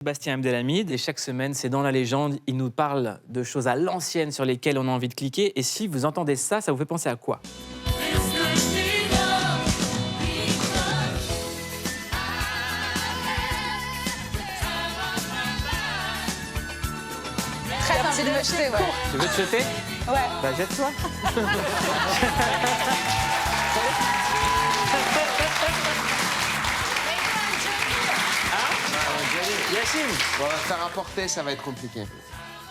Bastien Abdelhamid, et chaque semaine, c'est dans la légende, il nous parle de choses à l'ancienne sur lesquelles on a envie de cliquer. Et si vous entendez ça, ça vous fait penser à quoi? Très envie de me jeter, ouais. Tu veux te jeter? Ouais. Bah jette-toi. Yacine, Bon, on va faire un porter, ça va être compliqué.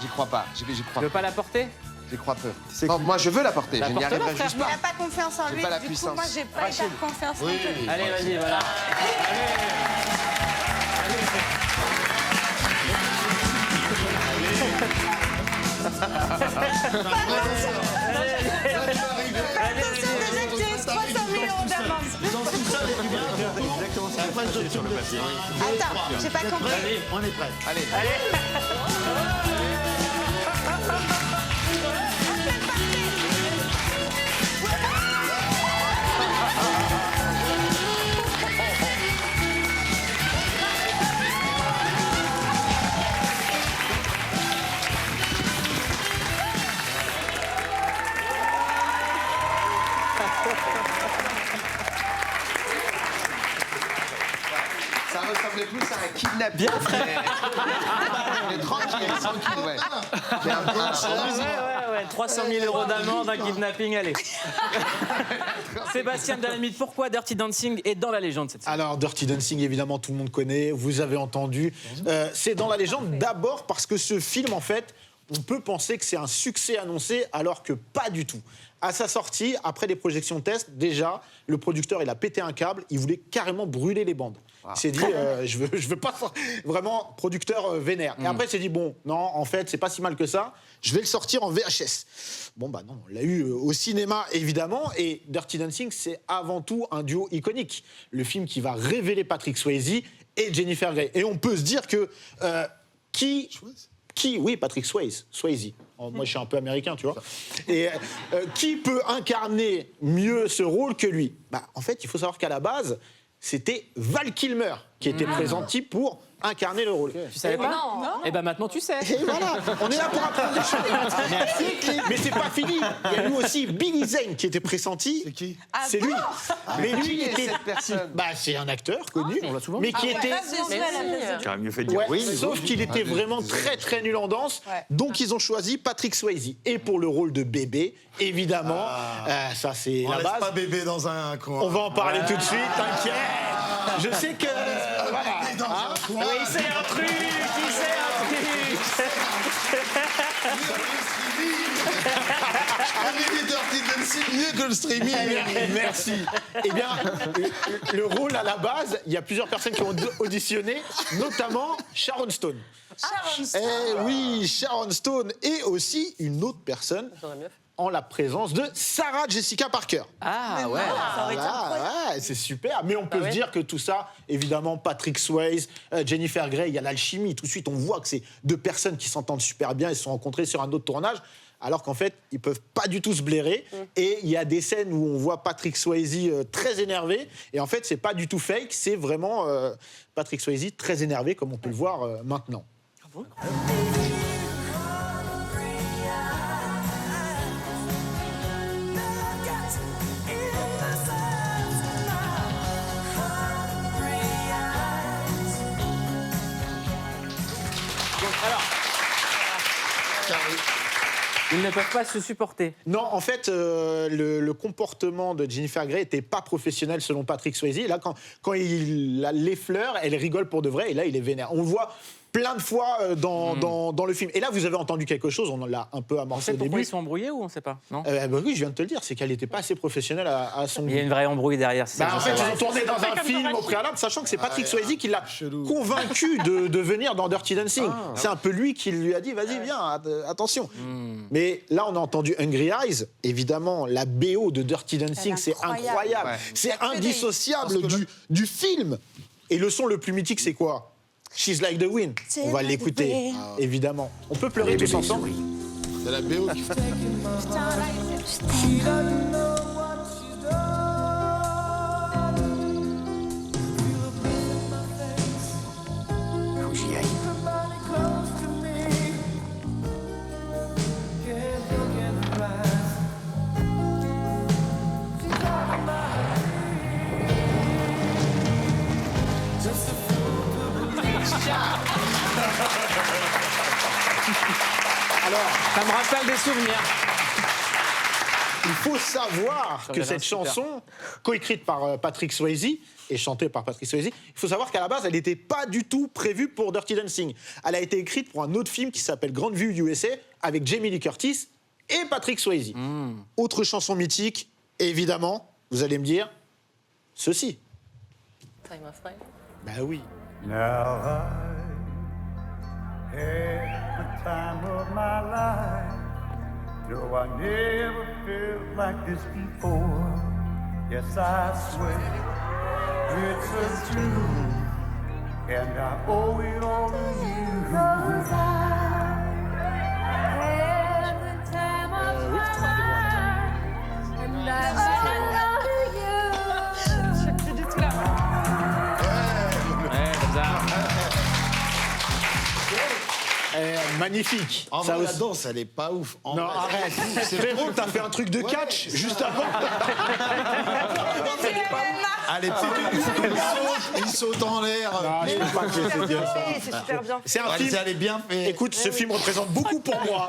J'y crois pas. J'y tu crois. veux pas la porter? J'y crois peu. Non, moi, je veux la porter. Je n'y porte-la, arriverai frère. juste Il pas. n'a pas confiance en J'ai lui, pas la du puissance. coup, moi, j'ai pas hyper confiance en lui. Allez, vas-y, voilà. Attention, déjà que j'ai 300 000 € d'amende. Attends, j'ai pas compris. On est prêts. Allez. Ça ressemblait plus à un kidnapping. Bien, frère. On est tranquille, ouais. J'ai un peu Ouais, 300 000 € d'amende, un kidnapping, allez. Sébastien Abdelhamid, pourquoi Dirty Dancing est dans la légende cette semaine? Alors, Dirty Dancing, évidemment, tout le monde connaît, vous avez entendu. C'est dans la légende d'abord parce que ce film, en fait, on peut penser que c'est un succès annoncé, alors que pas du tout. À sa sortie, après des projections test, déjà, le producteur, il a pété un câble, il voulait carrément brûler les bandes. Il s'est dit, je veux pas vraiment producteur vénère. Et après, il s'est dit, bon, non, en fait, c'est pas si mal que ça, je vais le sortir en VHS. Bon, bah non, on l'a eu au cinéma, évidemment, et Dirty Dancing, c'est avant tout un duo iconique. Le film qui va révéler Patrick Swayze et Jennifer Grey. Et on peut se dire que oui, Patrick Swayze. Oh, moi, je suis un peu américain, tu vois. Et qui peut incarner mieux ce rôle que lui? Bah, en fait, il faut savoir qu'à la base, c'était Val Kilmer qui était pressenti pour incarner le rôle. Tu savais pas? Non. Eh ben maintenant tu sais. Et voilà, on est là pour apprendre des choses. Mais c'est pas fini. Il y a eu aussi Billy Zane qui était pressenti. C'est qui? C'est lui. Mais lui, il était. cette personne? Bah, c'est un acteur connu, on l'a souvent mais qui était. J'aurais mieux fait de dire Ouais, oui. sauf qu'il était vraiment très nul en danse. Ouais. Donc ils ont choisi Patrick Swayze. Et pour le rôle de bébé, évidemment, ça c'est On la laisse base. pas bébé dans un coin. On va en parler tout de suite, t'inquiète. Je sais que. Voilà. Bébé dans un coin. Oui, c'est un truc, il sait un truc. Un bébé Dirty Dancing mieux que le streaming. Merci. Eh bien, le rôle à la base, il y a plusieurs personnes qui ont auditionné, notamment Sharon Stone. Eh oui, Sharon Stone et aussi une autre personne en la présence de Sarah Jessica Parker. Ah ouais. Ouais, c'est super. Mais on peut se dire que tout ça, évidemment, Patrick Swayze, Jennifer Grey, il y a l'alchimie. Tout de suite, on voit que c'est deux personnes qui s'entendent super bien. Ils se sont rencontrés sur un autre tournage. Alors qu'en fait, ils peuvent pas du tout se blairer. Et il y a des scènes où on voit Patrick Swayze très énervé. Et en fait, c'est pas du tout fake. C'est vraiment Patrick Swayze très énervé, comme on peut le voir maintenant. Ils ne peuvent pas se supporter. Non, en fait, le comportement de Jennifer Grey n'était pas professionnel selon Patrick Swayze. Et là, quand il l'effleure, elle rigole pour de vrai. Et là, il est vénère. On le voit plein de fois dans le film. Et là, vous avez entendu quelque chose, on l'a un peu On amorcé sait au pourquoi début. ils sont embrouillés ou on sait pas? Non. Bah oui, je viens de te le dire, c'est qu'elle n'était pas assez professionnelle à son Il y a une vraie embrouille derrière. C'est ça Bah, que en je fait, veux ils savoir. ont tourné dans un film au préalable, sachant que c'est Patrick Swayze qui l'a convaincu de venir dans Dirty Dancing. C'est un peu lui qui lui a dit, vas-y, viens, attention. Mais là, on a entendu Hungry Eyes. Évidemment, la BO de Dirty Dancing, c'est incroyable. Ouais. C'est indissociable du film. Et le son le plus mythique, c'est quoi? She's Like the Wind. On va l'écouter, évidemment. On peut pleurer tous ensemble. C'est la BO qui fait. Faut que j'y aille. Alors, Ça me rappelle des souvenirs. il faut savoir que avait cette un super. chanson, coécrite par Patrick Swayze et chantée par Patrick Swayze, il faut savoir qu'à la base, elle n'était pas du tout prévue pour Dirty Dancing. Elle a été écrite pour un autre film qui s'appelle Grandview USA avec Jamie Lee Curtis et Patrick Swayze. Autre chanson mythique, évidemment, vous allez me dire, ceci. Time of Life. Bah oui. Now I had the time of my life. No, I never felt like this before. Yes, I swear it's a truth, and I owe it all to you. Je sais plus du tout là. Ouais, comme ça. Magnifique. En Ça vrai, la aussi- danse, elle est pas ouf. En Non, vrai, arrête. Frérot, t'as fait un truc de catch juste avant. Allez, ils sautent en l'air. Ah, je sais pas que c'est bien ça. C'est super bien. C'est un Ouais, film. elle est bien fait. Écoute, ce film représente beaucoup pour moi.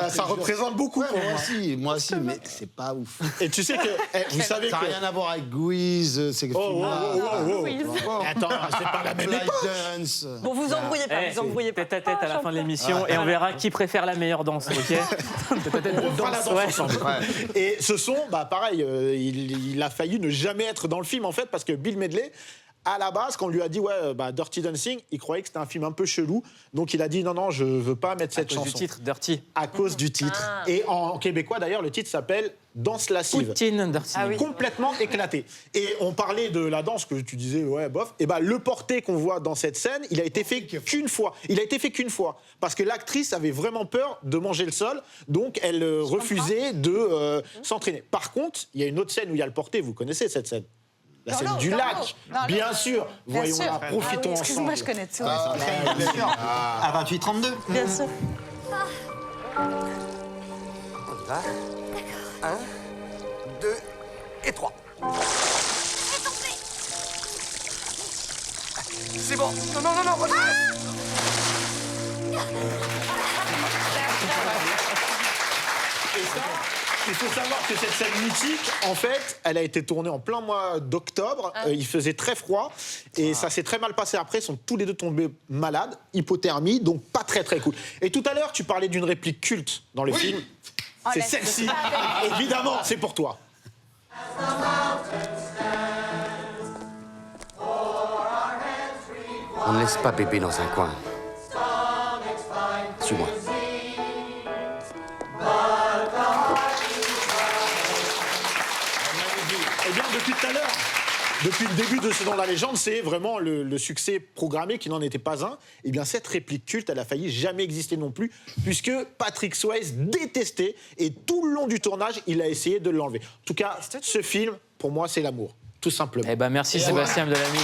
Ça représente beaucoup Ouais, pour moi. moi aussi, mais c'est pas ouf. Et tu sais que, vous savez Ça que. n'a rien à voir avec Guiz, c'est que Oh, oh, oh, oh, oh. film-là. Attends, c'est pas la même Flight époque. Dance. Bon, vous embrouillez pas, Eh, vous embrouillez pas. tête à tête à la fin de l'émission et on verra qui préfère la meilleure danse, ok? Tête à tête de On fera la danse ouais. ensemble. Et ce son, bah pareil, il a failli ne jamais être dans le film en fait parce que Bill Medley, à la base, quand on lui a dit ouais, bah, Dirty Dancing, il croyait que c'était un film un peu chelou, donc il a dit non non, je veux pas mettre À cette cause chanson du titre, Dirty. à cause du titre. Et en québécois d'ailleurs, le titre s'appelle Danse lascive. Poutine, Dirty. Ah oui. Complètement éclaté. Et on parlait de la danse que tu disais, ouais, bof. Et ben le porté qu'on voit dans cette scène, il a été fait qu'une fois. Il a été fait qu'une fois. Parce que l'actrice avait vraiment peur de manger le sol, donc elle refusait de s'entraîner. Par contre, il y a une autre scène où il y a le porté, vous connaissez cette scène? La scène non, du non, lac. non, non, Bien non. sûr. Bien Voyons-la, sûr. profitons Excuse-moi, ensemble. je connais tout. À 28-32. Bien sûr. On y va. 1, 2 et 3. C'est bon. Non, non, non, non, redresse. Et ça, il faut savoir que cette scène mythique, en fait, elle a été tournée en plein mois d'octobre. Il faisait très froid et ça s'est très mal passé après. Ils sont tous les deux tombés malades, hypothermie, donc pas très très cool. Et tout à l'heure, tu parlais d'une réplique culte dans le film. C'est laisse- celle-ci. Évidemment, c'est pour toi. On ne laisse pas bébé dans un coin. Suis-moi. Eh bien, depuis tout à l'heure, depuis le début de Ce Dans la légende, c'est vraiment le succès programmé qui n'en était pas un. Eh bien, cette réplique culte, elle a failli jamais exister non plus, puisque Patrick Swayze détestait et tout le long du tournage, il a essayé de l'enlever. En tout cas, ce film, pour moi, c'est l'amour, tout simplement. Eh ben merci Sébastien Abdelhamid.